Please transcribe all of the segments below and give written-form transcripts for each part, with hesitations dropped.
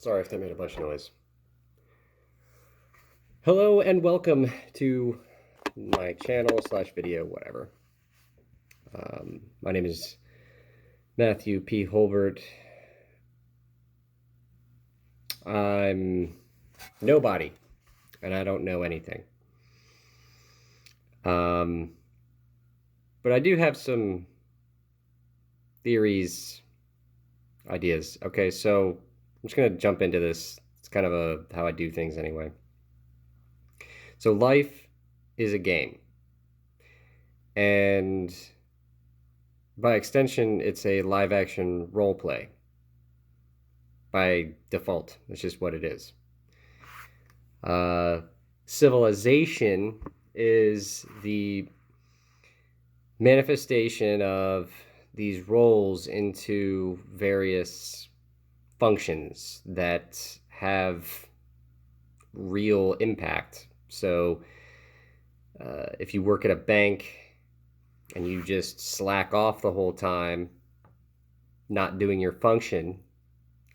Sorry if that made a bunch of noise. Hello and welcome to my channel / video, whatever. My name is Matthew P. Holbert. I'm nobody, and I don't know anything. But I do have some theories, ideas. Okay, so I'm just going to jump into this. It's kind of how I do things anyway. So life is a game. And by extension, it's a live action role play. By default, it's just what it is. Civilization is the manifestation of these roles into various functions that have real impact. So if you work at a bank and you just slack off the whole time, not doing your function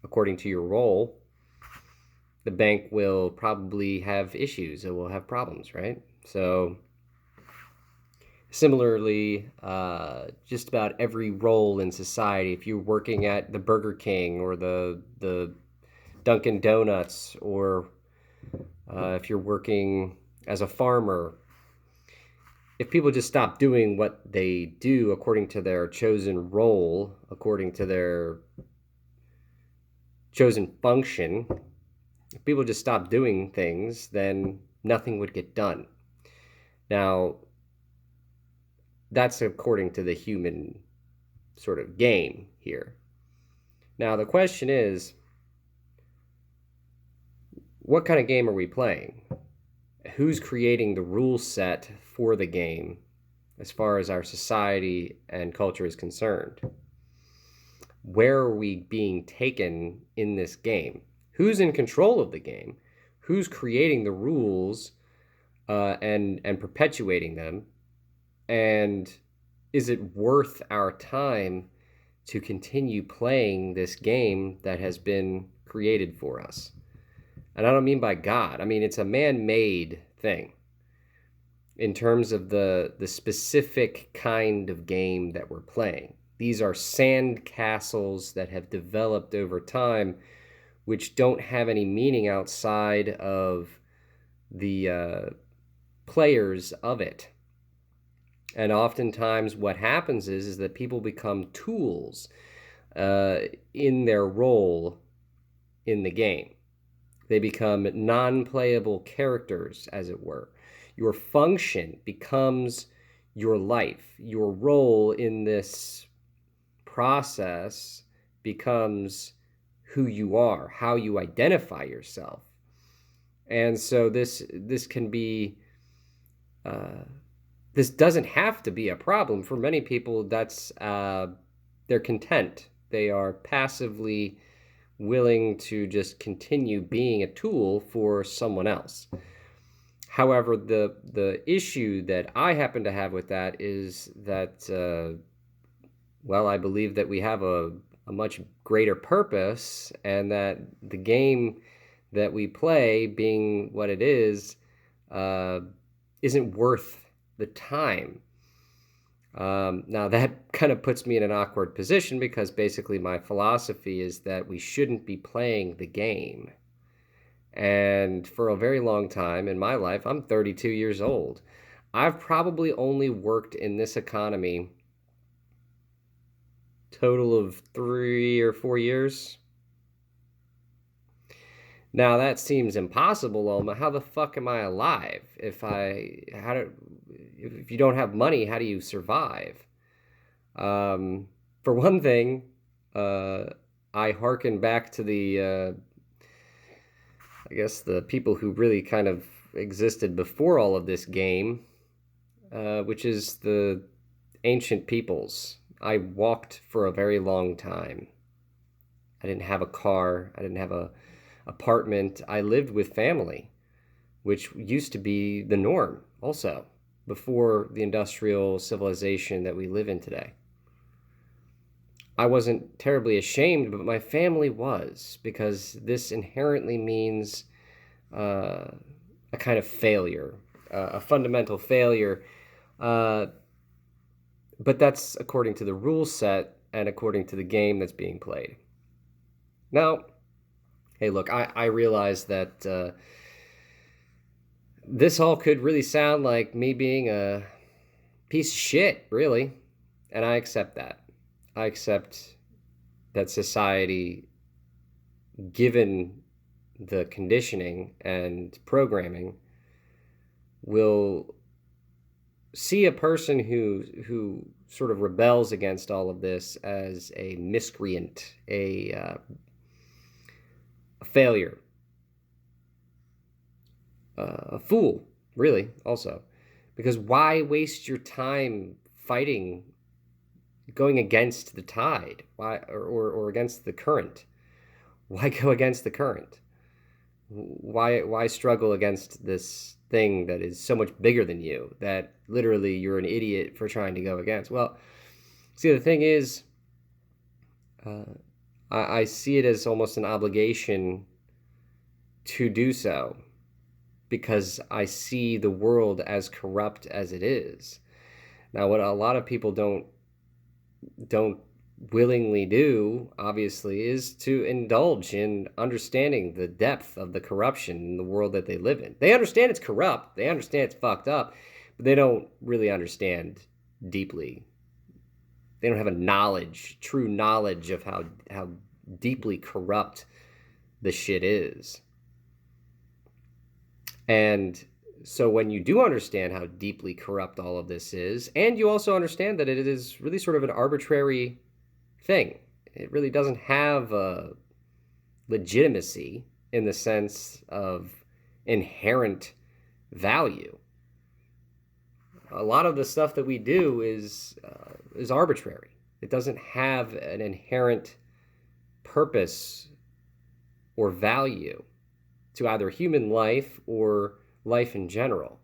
according to your role, the bank will probably have issues. It will have problems, right? So similarly, just about every role in society, if you're working at the Burger King or the Dunkin' Donuts, or if you're working as a farmer, if people just stop doing what they do according to their chosen role, according to their chosen function, if people just stop doing things, then nothing would get done. Now, that's according to the human sort of game here. Now, the question is, what kind of game are we playing? Who's creating the rule set for the game as far as our society and culture is concerned? Where are we being taken in this game? Who's in control of the game? Who's creating the rules and perpetuating them? And is it worth our time to continue playing this game that has been created for us? And I don't mean by God. I mean, it's a man-made thing in terms of the specific kind of game that we're playing. These are sand castles that have developed over time, which don't have any meaning outside of the players of it. And oftentimes what happens is that people become tools in their role in the game. They become non-playable characters, as it were. Your function becomes your life. Your role in this process becomes who you are, how you identify yourself. And so this can be, this doesn't have to be a problem. For many people, that's they're content. They are passively willing to just continue being a tool for someone else. However, the issue that I happen to have with that is that, well, I believe that we have a much greater purpose, and that the game that we play, being what it is, isn't worth the time. Now that kind of puts me in an awkward position, because basically my philosophy is that we shouldn't be playing the game. And for a very long time in my life, I'm 32 years old. I've probably only worked in this economy total of 3 or 4 years. Now that seems impossible. How the fuck am I alive? If you don't have money, how do you survive? For one thing, I hearken back to I guess the people who really kind of existed before all of this game, which is the ancient peoples. I walked for a very long time. I didn't have a car. I didn't have a apartment. I lived with family, which used to be the norm also before the industrial civilization that we live in today. I wasn't terribly ashamed, but my family was, because this inherently means a kind of failure, a fundamental failure. But that's according to the rule set and according to the game that's being played. Now, hey, look, I realize that this all could really sound like me being a piece of shit, really. And I accept that. I accept that society, given the conditioning and programming, will see a person who sort of rebels against all of this as a miscreant, a failure, a fool, really, also. Because why waste your time fighting, going against the tide, or against the current? Why go against the current? Why struggle against this thing that is so much bigger than you, that literally you're an idiot for trying to go against? Well, see, the thing is, I see it as almost an obligation to do so, because I see the world as corrupt as it is. Now, what a lot of people don't willingly do, obviously, is to indulge in understanding the depth of the corruption in the world that they live in. They understand it's corrupt, they understand it's fucked up, but they don't really understand deeply. They don't have true knowledge of how deeply corrupt the shit is. And so when you do understand how deeply corrupt all of this is, and you also understand that it is really sort of an arbitrary thing, it really doesn't have a legitimacy in the sense of inherent value. A lot of the stuff that we do is arbitrary. It doesn't have an inherent purpose or value to either human life or life in general.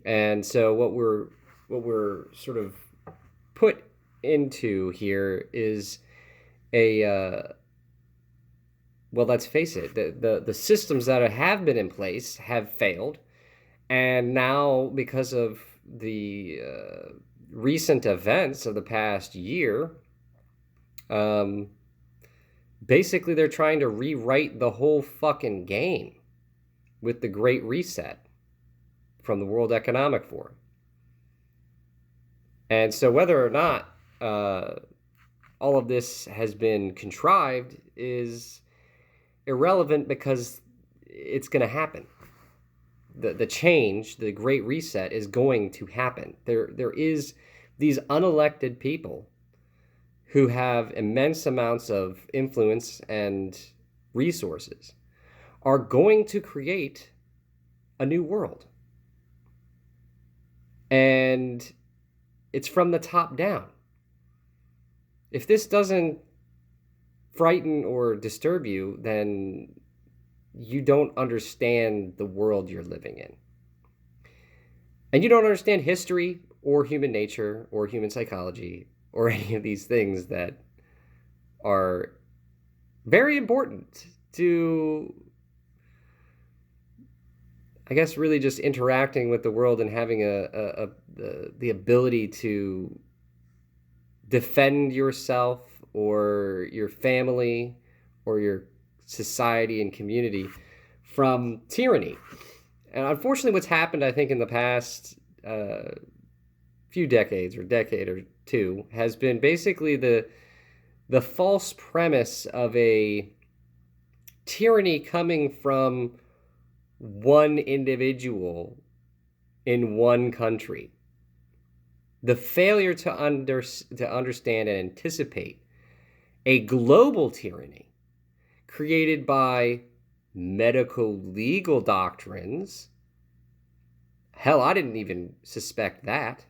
And so what we're sort of put into here is well, let's face it, the systems that have been in place have failed, and now, because of the recent events of the past year, basically they're trying to rewrite the whole fucking game with the Great Reset from the World Economic Forum. And so whether or not all of this has been contrived is irrelevant, because it's going to happen. The change, the Great Reset, is going to happen. There is these unelected people who have immense amounts of influence and resources are going to create a new world. And it's from the top down. If this doesn't frighten or disturb you, then you don't understand the world you're living in. And you don't understand history or human nature or human psychology or any of these things that are very important to, I guess, really just interacting with the world and having the ability to defend yourself or your family or your society and community from tyranny. And unfortunately, what's happened, I think, in the past few decades, or decade or two, has been basically the false premise of a tyranny coming from one individual in one country. The failure to understand and anticipate a global tyranny created by medical legal doctrines. Hell, I didn't even suspect that.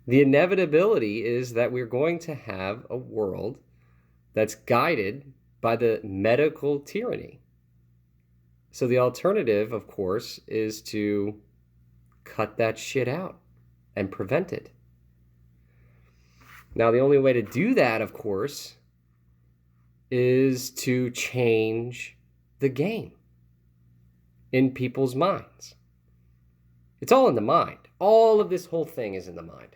The inevitability is that we're going to have a world that's guided by the medical tyranny. So the alternative, of course, is to cut that shit out and prevent it. Now, the only way to do that, of course, is to change the game in people's minds. It's all in the mind. All of this whole thing is in the mind.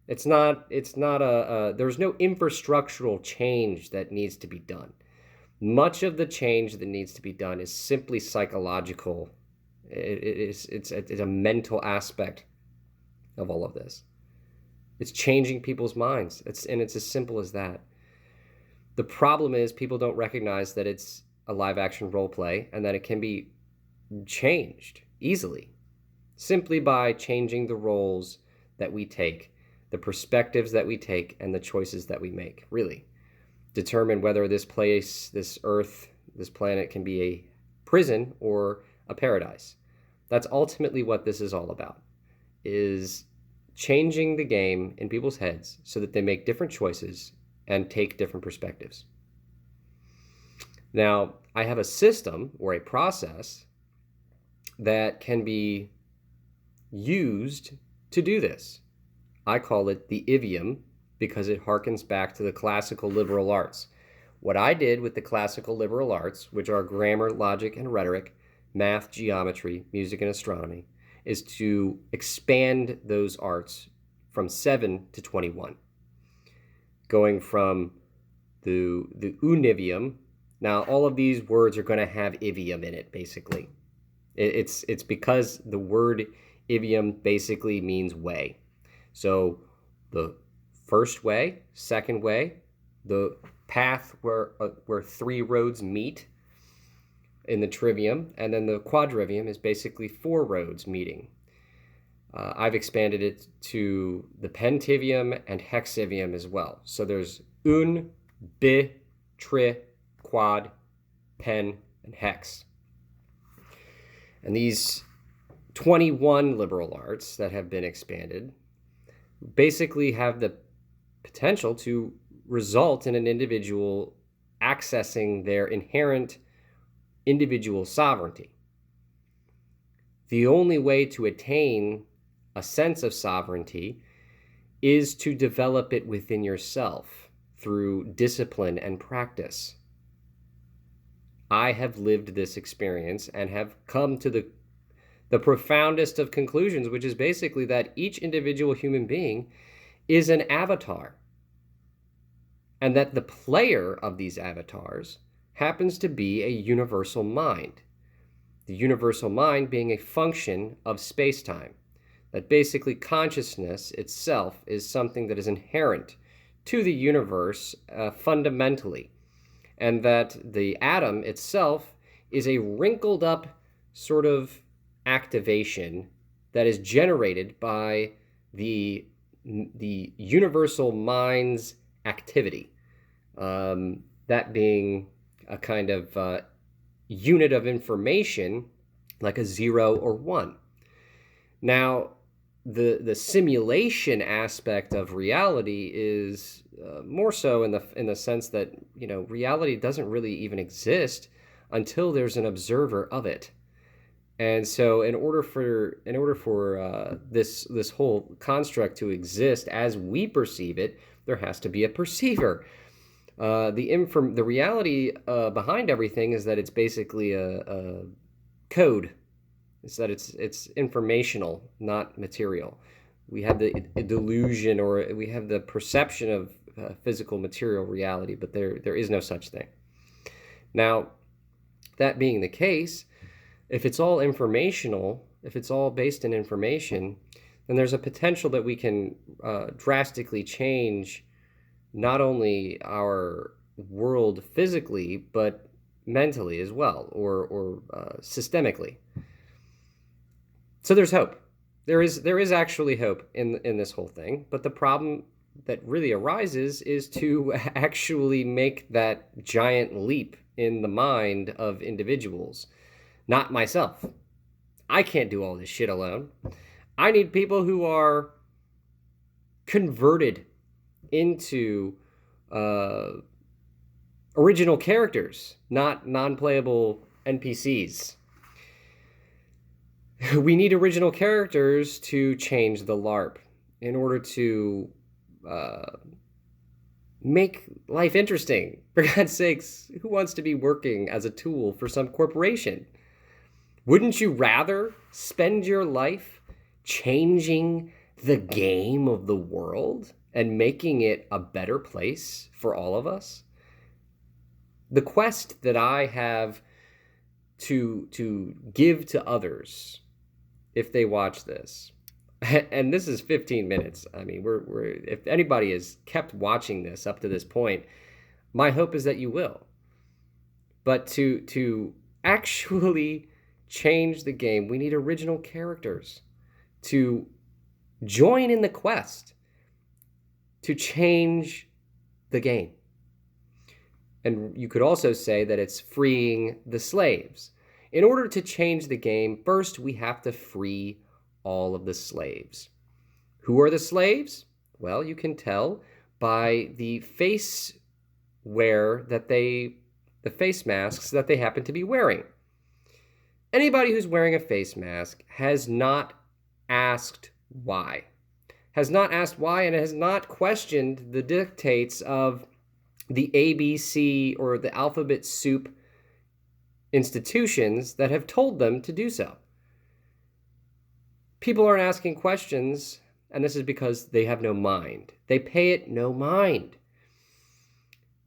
It's not there's no infrastructural change that needs to be done. Much of the change that needs to be done is simply psychological. It's a mental aspect of all of this. It's changing people's minds. It's as simple as that. The problem is people don't recognize that it's a live action role play and that it can be changed easily simply by changing the roles that we take, the perspectives that we take, and the choices that we make, really. Determine whether this place, this earth, this planet can be a prison or a paradise. That's ultimately what this is all about, is changing the game in people's heads so that they make different choices and take different perspectives. Now, I have a system or a process that can be used to do this. I call it the idiom because it harkens back to the classical liberal arts. What I did with the classical liberal arts, which are grammar, logic, and rhetoric, math, geometry, music, and astronomy, is to expand those arts from 7 to 21. Going from the univium. Now, all of these words are going to have idiom in it, basically. It's because the word idiom basically means way. So the first way, second way, the path where 3 roads meet in the trivium, and then the quadrivium is basically 4 roads meeting. I've expanded it to the pentivium and hexivium as well. So there's un, bi, tri, quad, pen, and hex. And these 21 liberal arts that have been expanded basically have the potential to result in an individual accessing their inherent individual sovereignty. The only way to attain a sense of sovereignty is to develop it within yourself through discipline and practice. I have lived this experience and have come to the profoundest of conclusions, which is basically that each individual human being is an avatar, and that the player of these avatars happens to be a universal mind. The universal mind being a function of space-time. That basically consciousness itself is something that is inherent to the universe fundamentally, and that the atom itself is a wrinkled up sort of activation that is generated by the universal mind's activity. That being a kind of unit of information like a 0 or 1. Now, the simulation aspect of reality is more so in the sense that, you know, reality doesn't really even exist until there's an observer of it. And so in order for this whole construct to exist as we perceive it, there has to be a perceiver. The reality behind everything is that it's basically a code. It's that it's informational, not material. We have the delusion, or we have the perception of physical material reality, but there is no such thing. Now, that being the case, if it's all informational, if it's all based in information, then there's a potential that we can drastically change not only our world physically, but mentally as well, or systemically. So there's hope. There is actually hope in this whole thing, but the problem that really arises is to actually make that giant leap in the mind of individuals. Not myself. I can't do all this shit alone. I need people who are converted into original characters, not non-playable NPCs. We need original characters to change the LARP in order to make life interesting. For God's sakes, who wants to be working as a tool for some corporation? Wouldn't you rather spend your life changing the game of the world and making it a better place for all of us? The quest that I have to give to others if they watch this, and this is 15 minutes. I mean, we're if anybody has kept watching this up to this point, my hope is that you will. But to actually change the game, we need original characters to join in the quest to change the game. And you could also say that it's freeing the slaves. In order to change the game, first we have to free all of the slaves. Who are the slaves? Well, you can tell by the face masks that they happen to be wearing. Anybody who's wearing a face mask has not asked why. And has not questioned the dictates of the ABC or the alphabet soup institutions that have told them to do so. People aren't asking questions, and this is because they have no mind. They pay it no mind.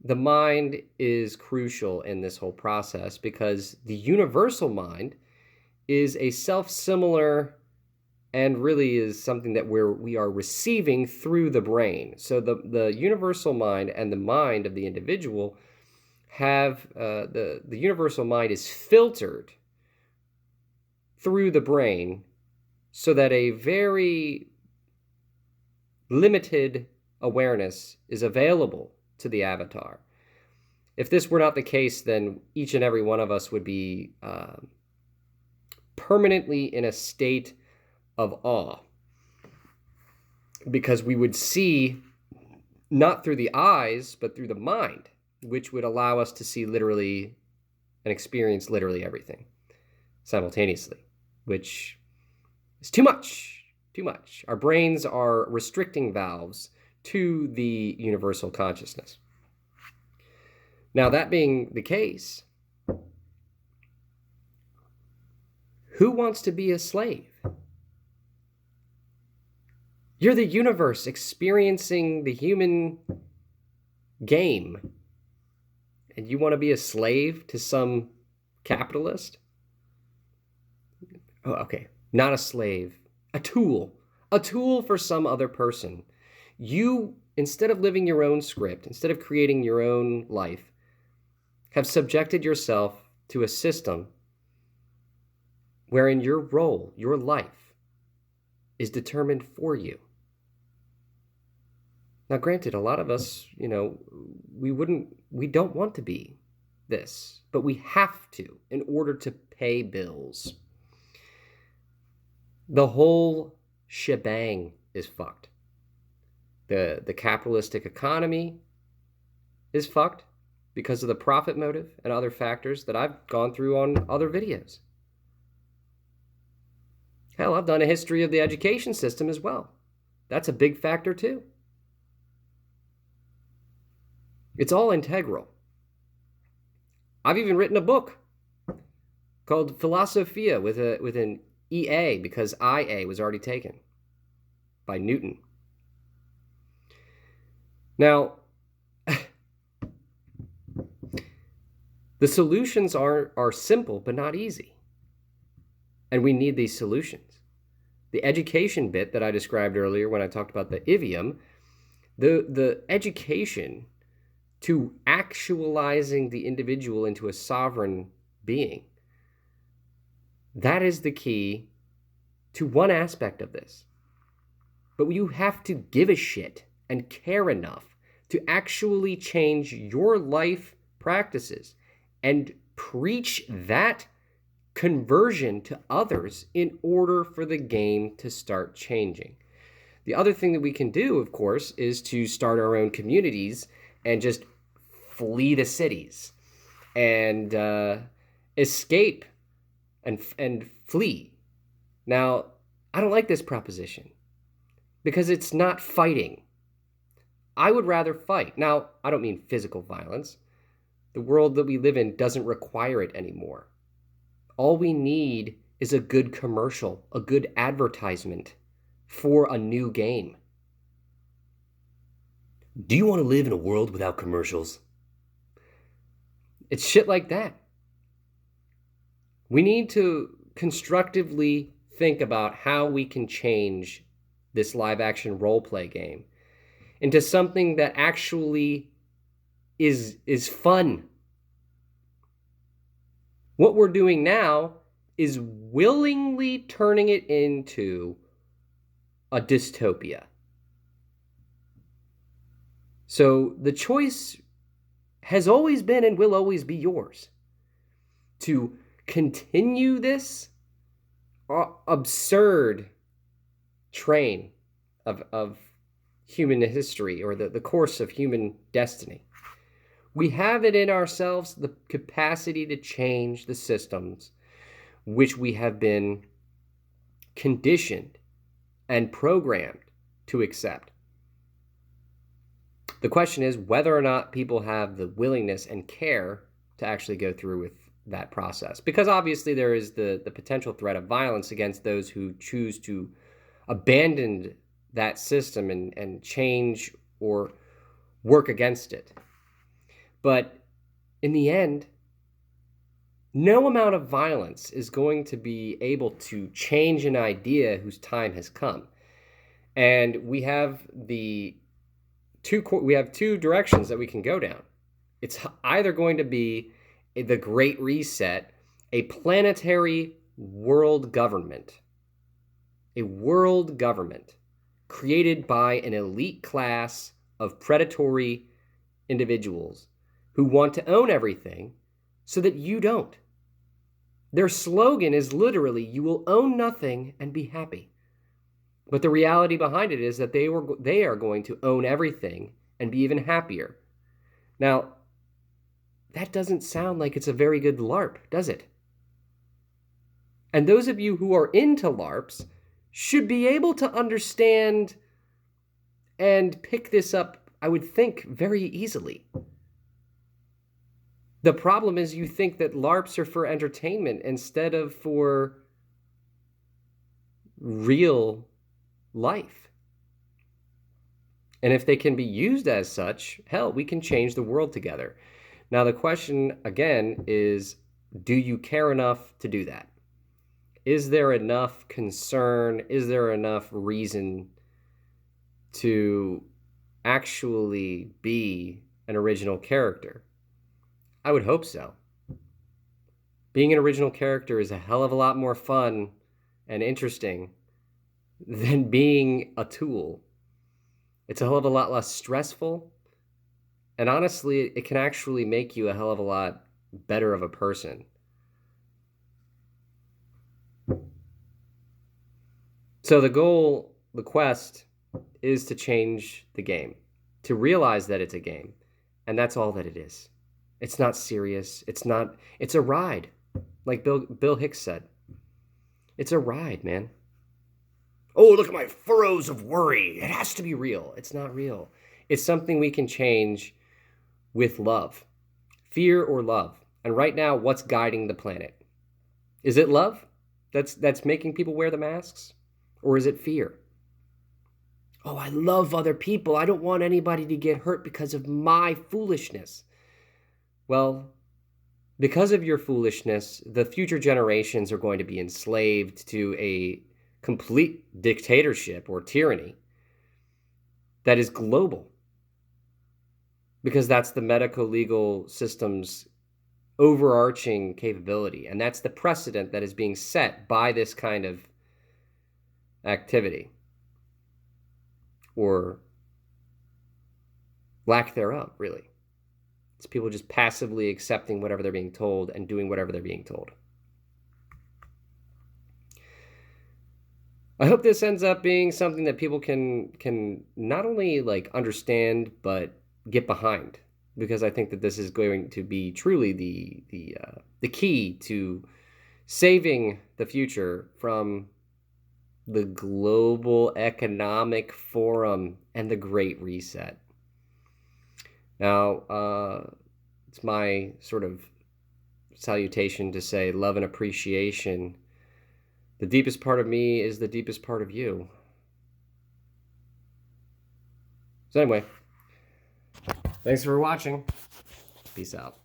The mind is crucial in this whole process because the universal mind is a self-similar and really is something that we are receiving through the brain. So the universal mind and the mind of the individual have, the universal mind is filtered through the brain so that a very limited awareness is available to the avatar. If this were not the case, then each and every one of us would be permanently in a state of awe, because we would see not through the eyes, but through the mind, which would allow us to see literally and experience literally everything simultaneously, which is too much. Our brains are restricting valves to the universal consciousness. Now, that being the case, who wants to be a slave? You're the universe experiencing the human game, and you want to be a slave to some capitalist? Oh, okay. Not a slave. A tool for some other person. You, instead of living your own script, instead of creating your own life, have subjected yourself to a system wherein your role, your life, is determined for you. Now, granted, a lot of us, we don't want to be this, but we have to in order to pay bills. The whole shebang is fucked. The capitalistic economy is fucked because of the profit motive and other factors that I've gone through on other videos. Hell, I've done a history of the education system as well. That's a big factor too. It's all integral. I've even written a book called Philosophia with an EA because IA was already taken by Newton. Now, the solutions are simple but not easy. And we need these solutions. The education bit that I described earlier when I talked about the idiom, the education to actualizing the individual into a sovereign being, that is the key to one aspect of this. But you have to give a shit and care enough to actually change your life practices and preach that conversion to others in order for the game to start changing. The other thing that we can do, of course, is to start our own communities and just flee the cities and escape and flee. Now, I don't like this proposition because it's not fighting. I would rather fight. Now, I don't mean physical violence. The world that we live in doesn't require it anymore. All we need is a good commercial, a good advertisement for a new game. Do you want to live in a world without commercials? It's shit like that. We need to constructively think about how we can change this live action role play game into something that actually is fun. What we're doing now is willingly turning it into a dystopia. So the choice has always been and will always be yours to continue this absurd train of human history, or the course of human destiny. We have it in ourselves the capacity to change the systems which we have been conditioned and programmed to accept. The question is whether or not people have the willingness and care to actually go through with that process. Because obviously there is the potential threat of violence against those who choose to abandon that system and change or work against it. But in the end, no amount of violence is going to be able to change an idea whose time has come. And we have two directions that we can go down. It's either going to be the Great Reset, a planetary world government, a world government created by an elite class of predatory individuals who want to own everything so that you don't. Their slogan is literally, "You will own nothing and be happy." But the reality behind it is that they are going to own everything and be even happier. Now, that doesn't sound like it's a very good LARP, does it? And those of you who are into LARPs should be able to understand and pick this up, I would think, very easily. The problem is you think that LARPs are for entertainment instead of for real life. And if they can be used as such, hell, we can change the world together. Now, the question, again, is, do you care enough to do that? Is there enough concern? Is there enough reason to actually be an original character? I would hope so. Being an original character is a hell of a lot more fun and interesting than being a tool. It's a hell of a lot less stressful. And honestly, it can actually make you a hell of a lot better of a person. So the goal, the quest, is to change the game, to realize that it's a game. And that's all that it is. It's not serious. It's a ride. Like Bill Hicks said. It's a ride, man. Oh, look at my furrows of worry. It has to be real. It's not real. It's something we can change with love. Fear or love. And right now, what's guiding the planet? Is it love that's making people wear the masks? Or is it fear? Oh, I love other people. I don't want anybody to get hurt because of my foolishness. Well, because of your foolishness, the future generations are going to be enslaved to a complete dictatorship or tyranny that is global. Because that's the medico-legal system's overarching capability. And that's the precedent that is being set by this kind of activity. Or lack thereof, really. It's people just passively accepting whatever they're being told and doing whatever they're being told. I hope this ends up being something that people can not only like understand but get behind, because I think that this is going to be truly the key to saving the future from the global economic forum and the Great Reset. Now, it's my sort of salutation to say love and appreciation. The deepest part of me is the deepest part of you. So anyway, thanks for watching. Peace out.